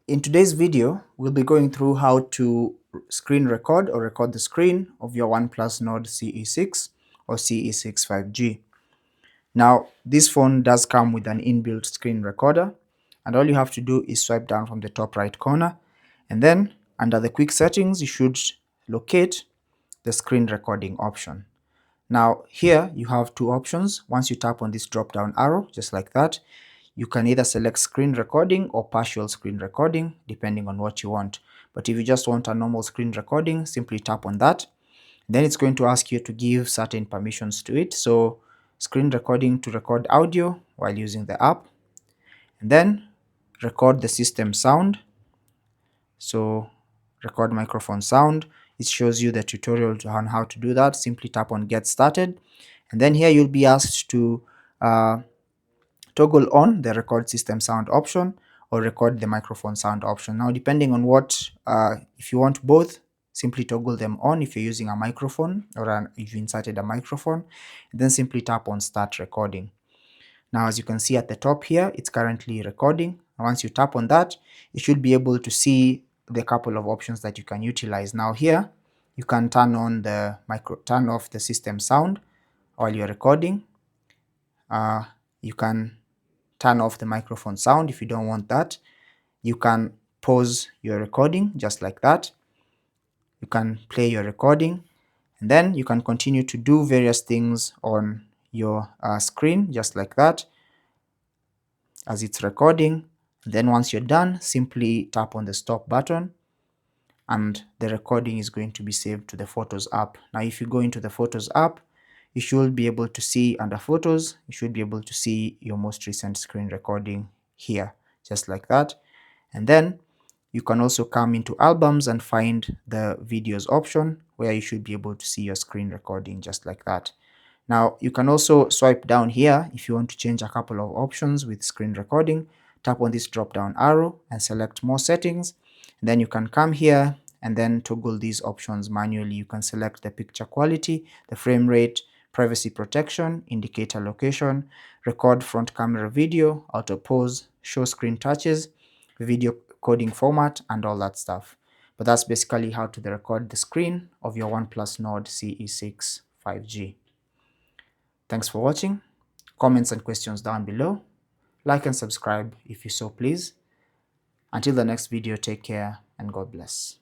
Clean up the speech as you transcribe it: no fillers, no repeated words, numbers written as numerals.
In today's video, we'll be going through how to screen record or record the screen of your OnePlus Nord CE6 or CE6 5G. Now, this phone does come with an inbuilt screen recorder, and all you have to do is swipe down from the top right corner, and then under the quick settings, you should locate the screen recording option. Now, here you have two options. Once you tap on this drop down arrow, just like that, you can either select screen recording or partial screen recording, depending on what you want. But if you just want a normal screen recording, simply tap on that. Then it's going to ask you to give certain permissions to it. So screen recording to record audio while using the app, and then record the system sound. So record microphone sound. It shows you the tutorial on how to do that. Simply tap on get started, and then here you'll be asked to toggle on the record system sound option or record the microphone sound option. Now, depending on what, if you want both, simply toggle them on if you're using a microphone or if you inserted a microphone, and then simply tap on start recording. Now, as you can see at the top here, it's currently recording. Once you tap on that, you should be able to see the couple of options that you can utilize. Now here, you can turn off the system sound while you're recording. You can turn off the microphone sound if you don't want that. You can pause your recording just like that. You can play your recording, and then you can continue to do various things on your screen just like that as it's recording. And then once you're done, simply tap on the stop button and the recording is going to be saved to the Photos app. Now if you go into the Photos app, you should be able to see under Photos, you should be able to see your most recent screen recording here, just like that. And then you can also come into Albums and find the Videos option, where you should be able to see your screen recording just like that. Now you can also swipe down here if you want to change a couple of options with screen recording. Tap on this drop down arrow and select more settings, and then you can come here and then toggle these options manually. You can select the picture quality, the frame rate, privacy protection, indicator location, record front camera video, auto pause, show screen touches, video coding format, and all that stuff. But that's basically how to record the screen of your OnePlus Nord CE6 5G. Thanks for watching. Comments and questions down below. Like and subscribe if you so please. Until the next video, take care and God bless.